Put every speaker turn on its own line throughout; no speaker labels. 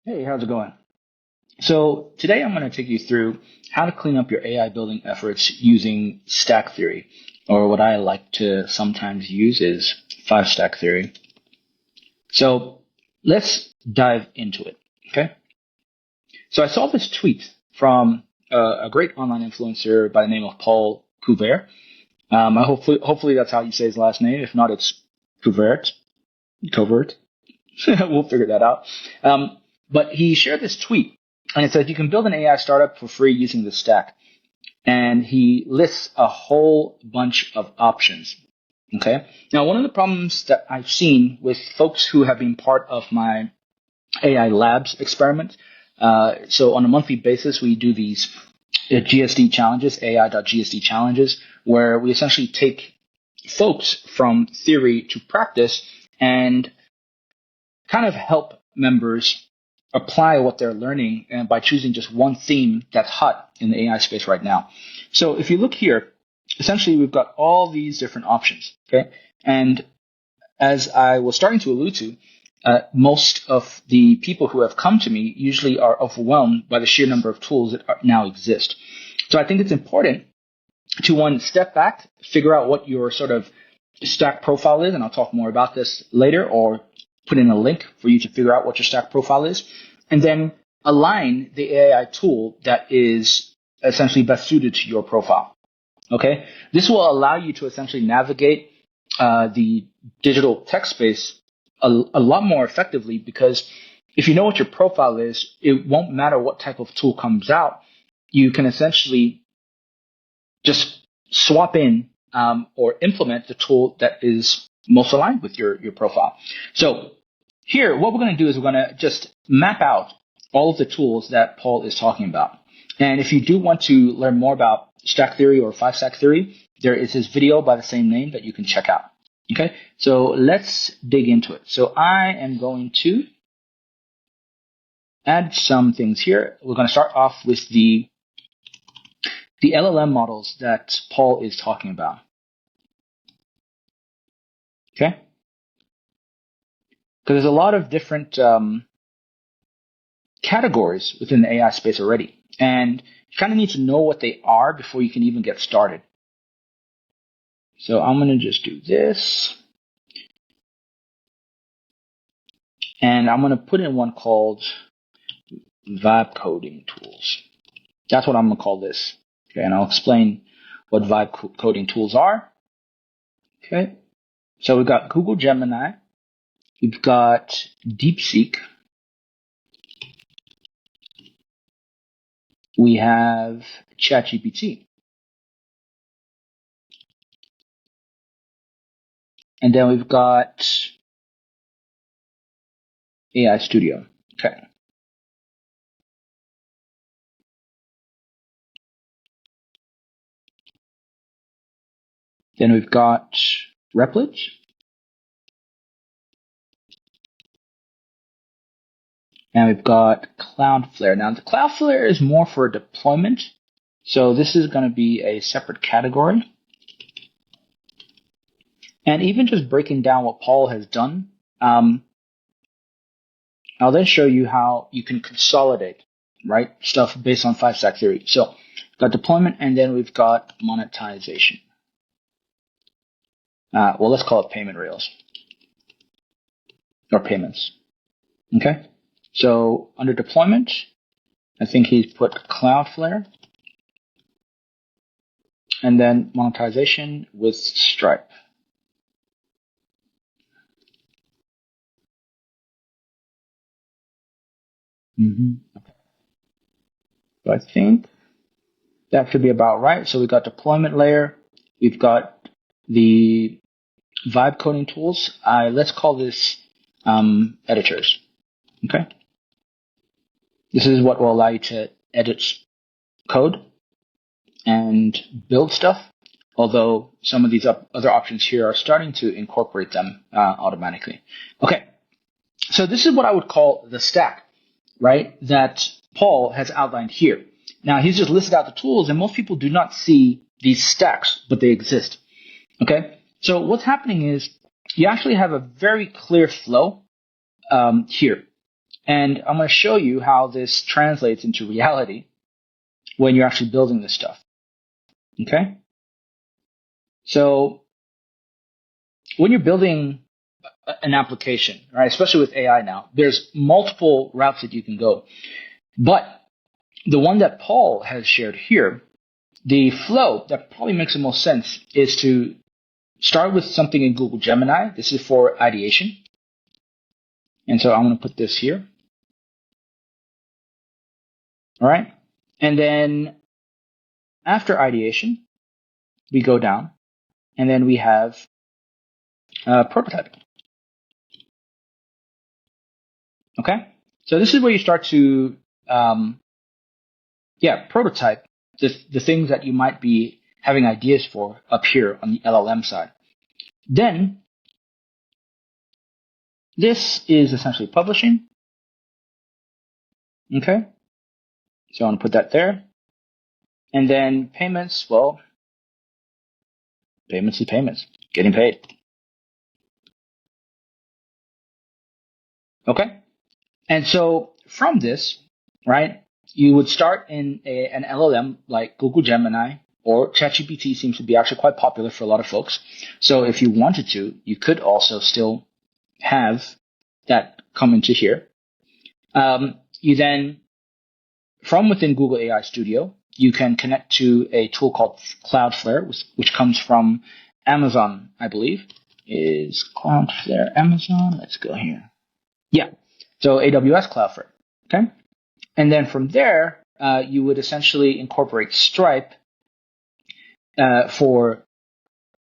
Hey, how's it going? So today I'm going to take you through how to clean up your AI building efforts using stack theory, or what I like to sometimes use is five stack theory. So let's dive into it. Okay. So I saw this tweet from a great online influencer by the name of Paul Couvert. Hopefully that's how you say his last name. If not, it's Couvert. Covert. We'll figure that out. But he shared this tweet, and it says you can build an AI startup for free using the stack. And he lists a whole bunch of options. Okay. Now, one of the problems that I've seen with folks who have been part of my AI labs experiment, so on a monthly basis, we do these GSD challenges, AI.GSD challenges, where we essentially take folks from theory to practice and kind of help members apply what they're learning and by choosing just one theme that's hot in the AI space right now. So if you look here, essentially we've got all these different options. Okay. And as I was starting to allude to, most of the people who have come to me usually are overwhelmed by the sheer number of tools that now exist. So I think it's important to one, step back, figure out what your sort of stack profile is, and I'll talk more about this later, or put in a link for you to figure out what your stack profile is, and then align the AI tool that is essentially best suited to your profile. Okay, this will allow you to essentially navigate the digital tech space a lot more effectively, because if you know what your profile is, it won't matter what type of tool comes out. You can essentially just swap in or implement the tool that is most aligned with your profile. So here, what we're going to do is we're going to just map out all of the tools that Paul is talking about. And if you do want to learn more about stack theory or five stack theory, there is his video by the same name that you can check out. Okay, so let's dig into it. So I am going to add some things here. We're going to start off with the LLM models that Paul is talking about. Okay, because there's a lot of different categories within the AI space already, and you kind of need to know what they are before you can even get started. So I'm going to just do this, and I'm going to put in one called vibe coding tools. That's what I'm going to call this. Okay, and I'll explain what vibe coding tools are. Okay, so we've got Google Gemini, we've got DeepSeek, we have ChatGPT, and then we've got AI Studio. Okay. Then we've got Replit. And we've got Cloudflare. Now, the Cloudflare is more for deployment. So this is going to be a separate category. And even just breaking down what Paul has done, I'll then show you how you can consolidate, right, stuff based on five stack theory. So we've got deployment, and then we've got monetization. Well, let's call it payment rails or payments. Okay. So under deployment, I think he's put Cloudflare, and then monetization with Stripe. Okay. So I think that should be about right. So we've got deployment layer, we've got the vibe coding tools. Let's call this editors. Okay. This is what will allow you to edit code and build stuff, although some of these other options here are starting to incorporate them automatically. Okay, so this is what I would call the stack, right, that Paul has outlined here. Now, he's just listed out the tools, and most people do not see these stacks, but they exist. Okay, so what's happening is you actually have a very clear flow here. And I'm going to show you how this translates into reality when you're actually building this stuff. Okay? So when you're building an application, right, especially with AI now, there's multiple routes that you can go. But the one that Paul has shared here, the flow that probably makes the most sense is to start with something in Google Gemini. This is for ideation. And so I'm going to put this here. All right. And then after ideation, we go down and then we have prototyping. Okay. So this is where you start to, prototype the things that you might be having ideas for up here on the LLM side. Then this is essentially publishing. Okay. So I want to put that there. And then payments, well, payments is payments, getting paid. Okay. And so from this, right, you would start in an LLM like Google Gemini, or ChatGPT seems to be actually quite popular for a lot of folks. So if you wanted to, you could also still have that come into here. You then, from within Google AI Studio, you can connect to a tool called Cloudflare, which comes from Amazon, I believe. Is Cloudflare Amazon? Let's go here. Yeah. So AWS Cloudflare. Okay. And then from there, you would essentially incorporate Stripe for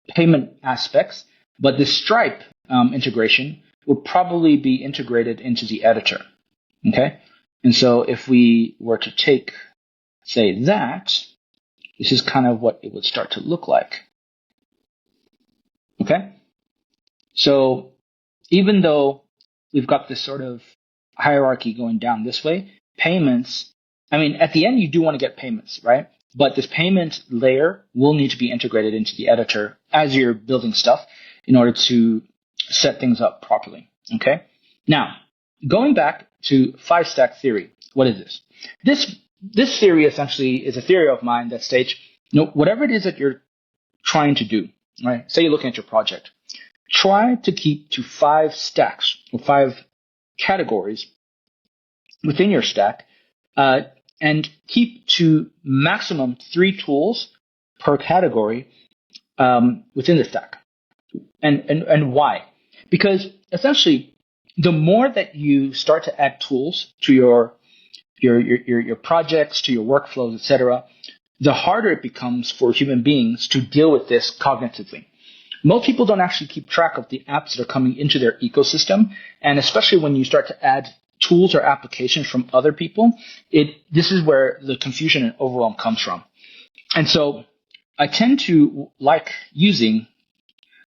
payment aspects, but the Stripe integration would probably be integrated into the editor. Okay. And so if we were to take, say, that, this is kind of what it would start to look like. Okay. So even though we've got this sort of hierarchy going down this way, payments, I mean, at the end, you do want to get payments, right? But this payment layer will need to be integrated into the editor as you're building stuff in order to set things up properly. Okay. Now, going back to 5-stack theory, what is this? This theory essentially is a theory of mine that states, whatever it is that you're trying to do, right? Say you're looking at your project, try to keep to 5 stacks or 5 categories within your stack, and keep to maximum 3 tools per category within the stack. And why? Because essentially, the more that you start to add tools to your projects, to your workflows, etc., the harder it becomes for human beings to deal with this cognitively. Most people don't actually keep track of the apps that are coming into their ecosystem, and especially when you start to add tools or applications from other people, this is where the confusion and overwhelm comes from. And so I tend to like using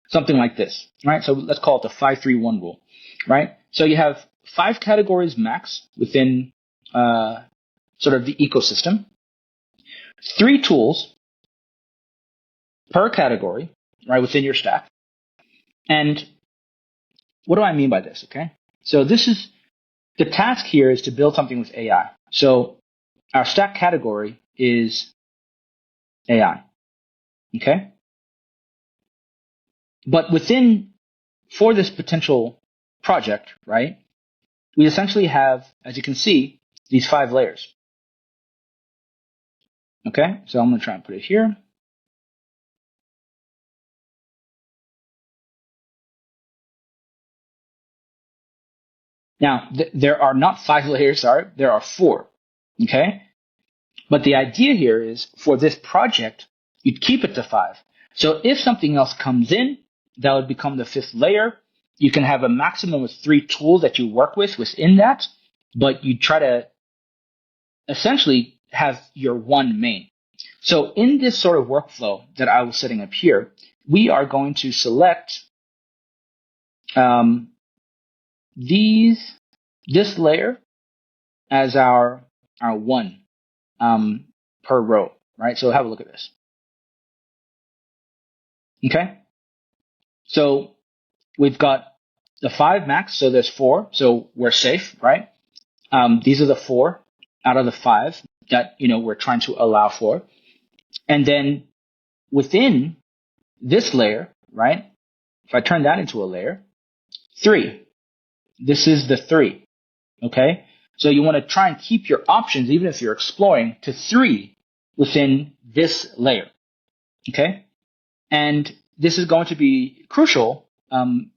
something like this, right? So let's call it the 5-3-1 rule, right? So you have 5 categories max within sort of the ecosystem, 3 tools per category, right, within your stack. And what do I mean by this? Okay. So the task here is to build something with AI. So our stack category is AI. Okay. But for this potential project, right, we essentially have, as you can see, these 5 layers. Okay. So I'm going to try and put it here. Now, there are not 5 layers, there are 4. Okay. But the idea here is for this project, you'd keep it to 5. So if something else comes in, that would become the 5th layer. You can have a maximum of 3 tools that you work with within that, but you try to essentially have your one main. So in this sort of workflow that I was setting up here, we are going to select this layer as our one per row, right? So have a look at this. Okay. So we've got the 5 max, so there's 4, so we're safe, right? These are the 4 out of the 5 that we're trying to allow for. And then within this layer, right? If I turn that into a layer, 3. This is the 3. Okay? So you want to try and keep your options, even if you're exploring, to 3 within this layer. Okay? And this is going to be crucial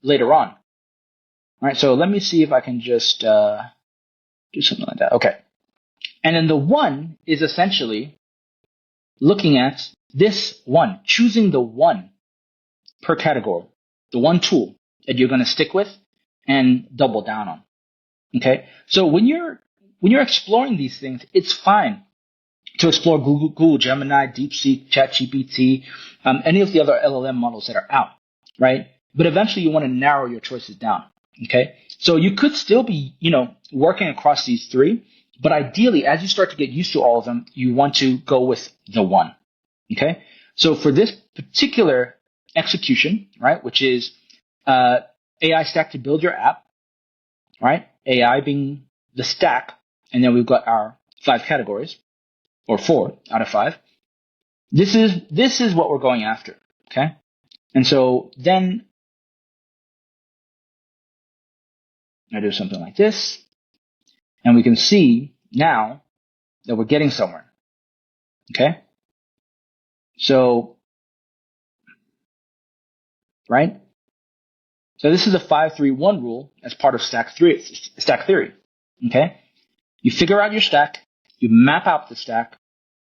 later on. All right, so let me see if I can just do something like that. Okay. And then the 1 is essentially looking at this 1, choosing the 1 per category, the 1 tool that you're going to stick with and double down on. Okay. So when you're exploring these things, it's fine to explore Google Gemini, DeepSeek, ChatGPT, any of the other LLM models that are out, right? But eventually you want to narrow your choices down. Okay. So you could still be, working across these 3, but ideally, as you start to get used to all of them, you want to go with the 1. Okay. So for this particular execution, right, which is AI stack to build your app, right? AI being the stack, and then we've got our 5 categories, or 4 out of 5. This is what we're going after. Okay. And so then I do something like this, and we can see now that we're getting somewhere. Okay. So, right? So this is a 5-3-1 rule as part of stack theory. Okay. You figure out your stack, you map out the stack,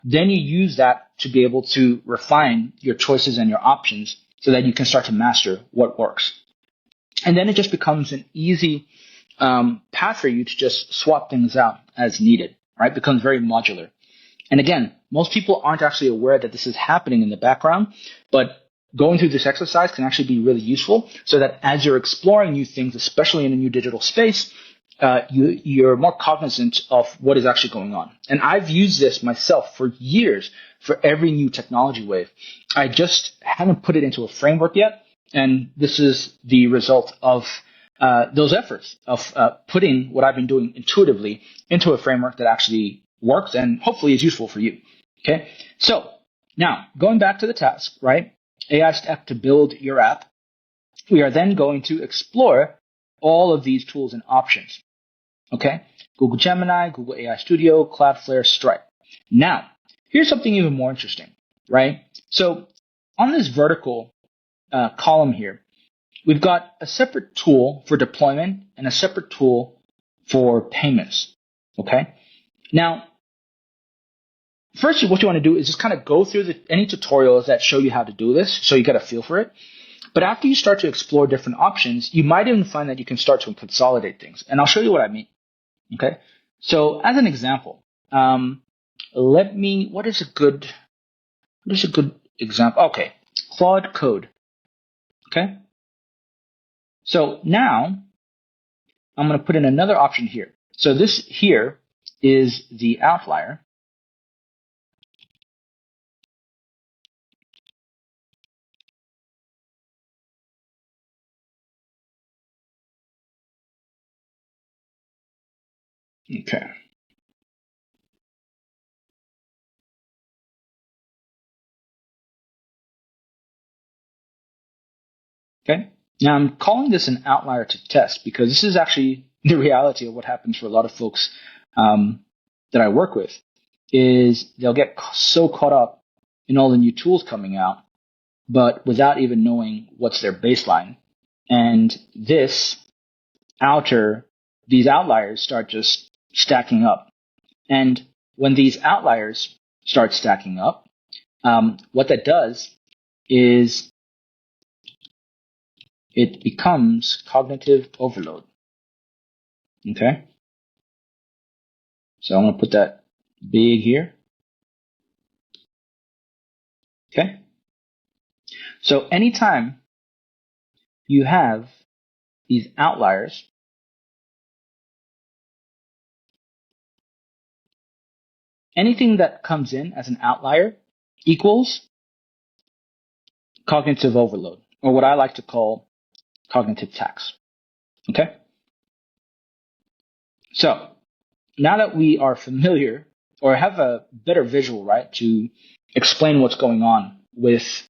then you use that to be able to refine your choices and your options so that you can start to master what works. And then it just becomes an easy path for you to just swap things out as needed, right? It becomes very modular. And again, most people aren't actually aware that this is happening in the background, but going through this exercise can actually be really useful so that as you're exploring new things, especially in a new digital space, you're more cognizant of what is actually going on. And I've used this myself for years for every new technology wave. I just haven't put it into a framework yet. And this is the result of those efforts of putting what I've been doing intuitively into a framework that actually works and hopefully is useful for you. Okay. So now going back to the task, right? AI stack to build your app. We are then going to explore all of these tools and options. Okay. Google Gemini, Google AI Studio, Cloudflare, Stripe. Now, here's something even more interesting, right? So on this vertical column here, we've got a separate tool for deployment and a separate tool for payments. Okay. Now, first, what you want to do is just kind of go through any tutorials that show you how to do this, so you get a feel for it. But after you start to explore different options, you might even find that you can start to consolidate things. And I'll show you what I mean. Okay. So as an example, what is a good example? Okay. Claude Code. Okay. So now I'm going to put in another option here. So this here is the outlier. Okay. Okay. Now I'm calling this an outlier to test because this is actually the reality of what happens for a lot of folks that I work with is they'll get so caught up in all the new tools coming out, but without even knowing what's their baseline. And these outliers start just stacking up. And when these outliers start stacking up, what that does is it becomes cognitive overload. Okay. So I'm going to put that big here. Okay. So anytime you have these outliers, anything that comes in as an outlier equals cognitive overload, or what I like to call cognitive tax. Okay. So now that we are familiar or have a better visual, right, to explain what's going on with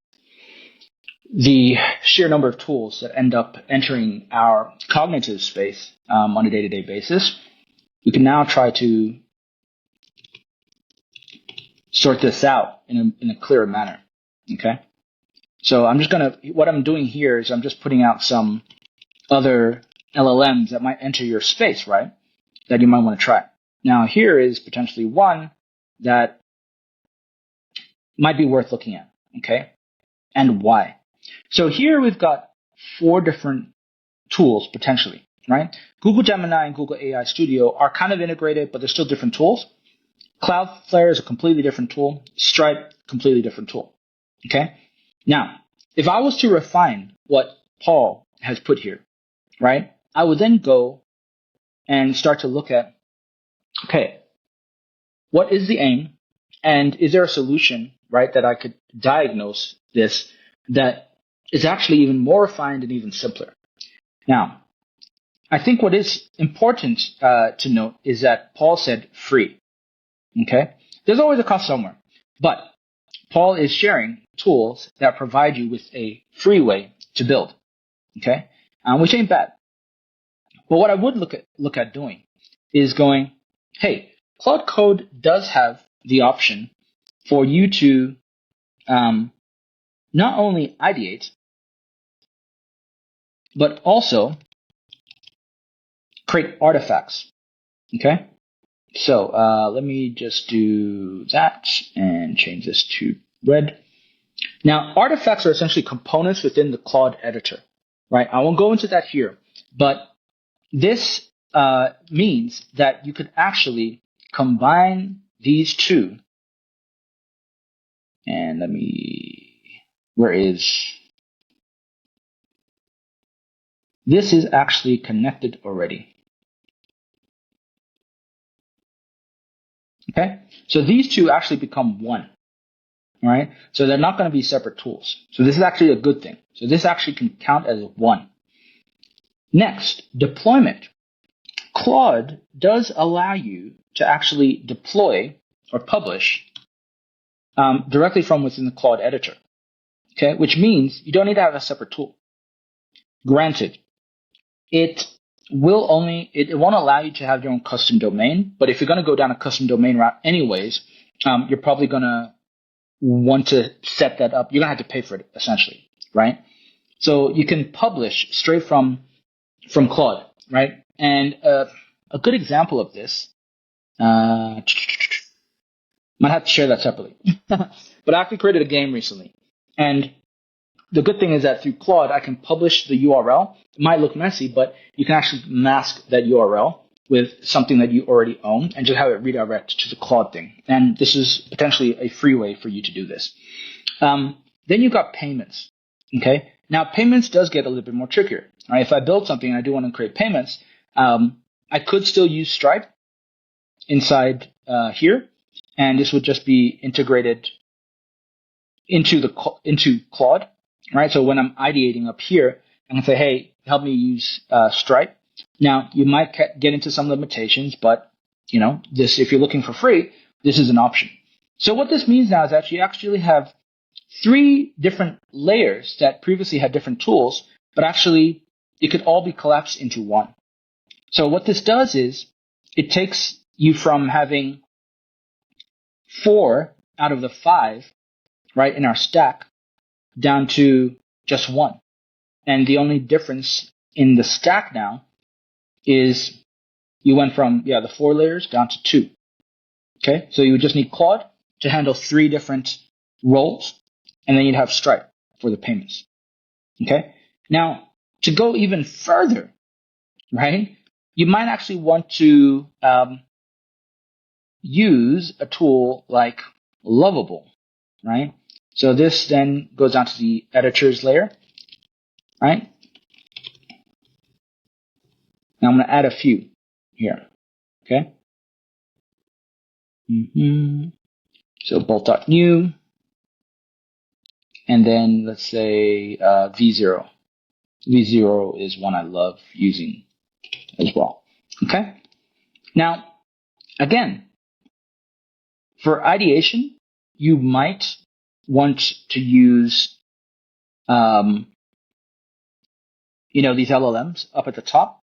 the sheer number of tools that end up entering our cognitive space on a day-to-day basis, we can now try to sort this out in a clearer manner. Okay. So what I'm doing here is I'm just putting out some other LLMs that might enter your space, right? That you might want to try. Now, here is potentially one that might be worth looking at. Okay. And why? So here we've got 4 different tools potentially, right? Google Gemini and Google AI Studio are kind of integrated, but they're still different tools. Cloudflare is a completely different tool. Stripe, completely different tool. Okay. Now, if I was to refine what Paul has put here, right, I would then go and start to look at, okay, what is the aim? And is there a solution, right, that I could diagnose this that is actually even more refined and even simpler? Now, I think what is important to note is that Paul said free. Okay? There's always a cost somewhere. But Paul is sharing tools that provide you with a free way to build. Okay? Which ain't bad. But what I would look at doing is going, hey, Claude Code does have the option for you to not only ideate, but also create artifacts. Okay? So let me just do that and change this to red. Now, artifacts are essentially components within the Claude editor, right? I won't go into that here, but this means that you could actually combine these two. And where is, this is actually connected already. Okay, so these two actually become one, right? So they're not going to be separate tools. So this is actually a good thing. So this actually can count as one. Next, deployment. Claude does allow you to actually deploy or publish directly from within the Claude editor, okay? Which means you don't need to have a separate tool. Granted, it won't allow you to have your own custom domain, but if you're going to go down a custom domain route anyways, you're probably going to want to set that up. You're going to have to pay for it essentially, right? So you can publish straight from Claude, right? And a good example of this, might have to share that separately, but I actually created a game recently. And the good thing is that through Claude, I can publish the URL. It might look messy, but you can actually mask that URL with something that you already own and just have it redirect to the Claude thing. And this is potentially a free way for you to do this. Then you've got payments. Okay. Now payments does get a little bit more trickier. All right. If I build something and I do want to create payments, I could still use Stripe inside here, and this would just be integrated into Claude. Right. So when I'm ideating up here, I'm gonna say, hey, help me use Stripe. Now you might get into some limitations, but this, if you're looking for free, this is an option. So what this means now is that you actually have 3 different layers that previously had different tools, but actually it could all be collapsed into one. So what this does is it takes you from having 4 out of the 5, right, in our stack down to just 1. And the only difference in the stack now is you went from, the 4 layers down to 2. Okay, so you would just need Claude to handle 3 different roles, and then you'd have Stripe for the payments. Okay, now to go even further, right, you might actually want to use a tool like Lovable, right? So this then goes down to the editors layer, right? Now I'm going to add a few here, okay? So bolt.new, and then let's say V0. V0 is one I love using as well, okay? Now, Again, for ideation, you might want to use, these LLMs up at the top,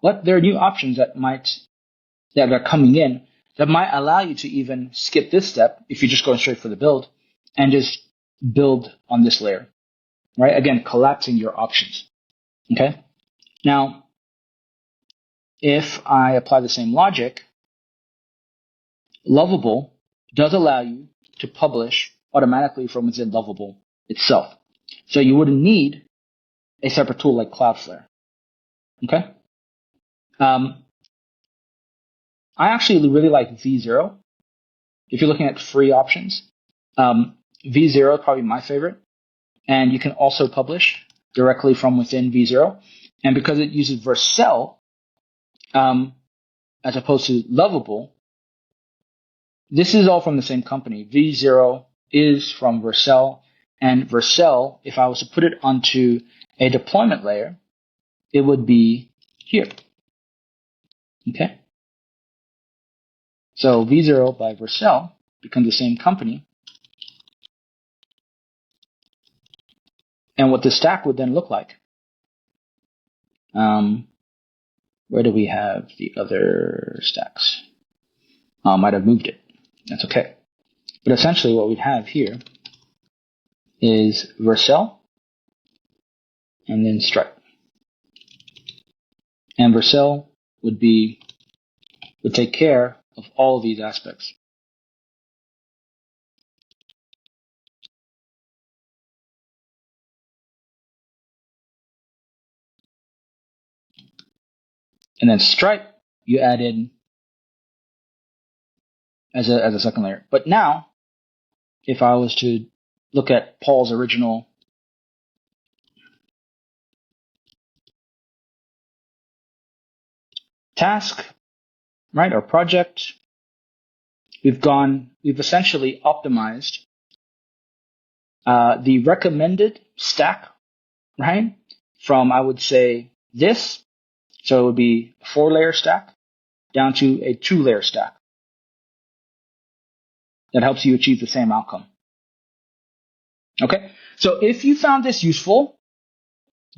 but there are new options that are coming in that might allow you to even skip this step if you're just going straight for the build and just build on this layer, right? Again, collapsing your options. Okay. Now, if I apply the same logic, Lovable does allow you to publish automatically from within Lovable itself. So you wouldn't need a separate tool like Cloudflare. Okay. I actually really like V0. If you're looking at free options, V0 is probably my favorite. And you can also publish directly from within V0. And because it uses Vercel, as opposed to Lovable, this is all from the same company. V0 is from Vercel. And Vercel, if I was to put it onto a deployment layer, it would be here. Okay. So V0 by Vercel becomes the same company. And what the stack would then look like. Where do we have the other stacks? I might have moved it. That's okay. But essentially what we'd have here is Vercel and then Stripe. And Vercel would take care of all of these aspects. And then Stripe, you add in as a second layer. But now, if I was to look at Paul's original task, right, or project, we've essentially optimized the recommended stack, right, from, I would say, this. So it would be a 4-layer stack down to a 2-layer stack. That helps you achieve the same outcome. Okay, so if you found this useful,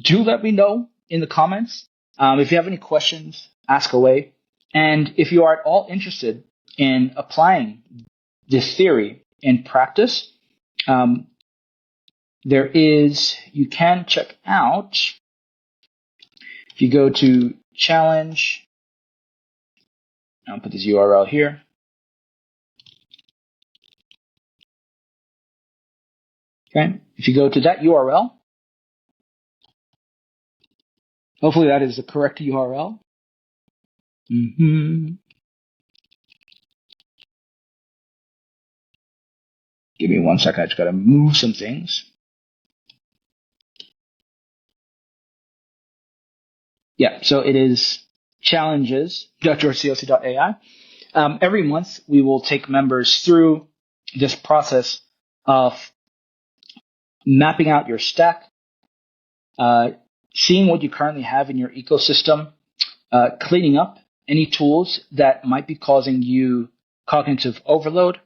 do let me know in the comments. If you have any questions, ask away. And if you are at all interested in applying this theory in practice, you can check out, if you go to challenge, I'll put this URL here. Okay, if you go to that URL, hopefully that is the correct URL. Give me 1 second, I just gotta move some things. Yeah, so it is challenges.georgeclc.ai. Every month, we will take members through this process of mapping out your stack, seeing what you currently have in your ecosystem, cleaning up any tools that might be causing you cognitive overload,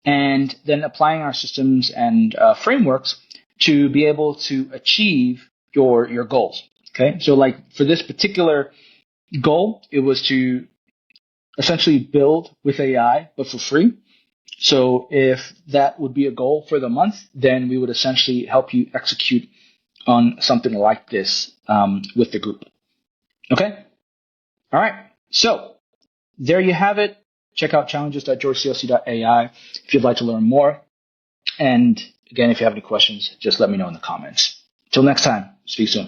and then applying our systems and frameworks to be able to achieve your goals. Okay, so like for this particular goal, it was to essentially build with AI, but for free. So if that would be a goal for the month, then we would essentially help you execute on something like this with the group. Okay? All right. So there you have it. Check out challenges.georgeclc.ai if you'd like to learn more. And again, if you have any questions, just let me know in the comments. Till next time, speak soon.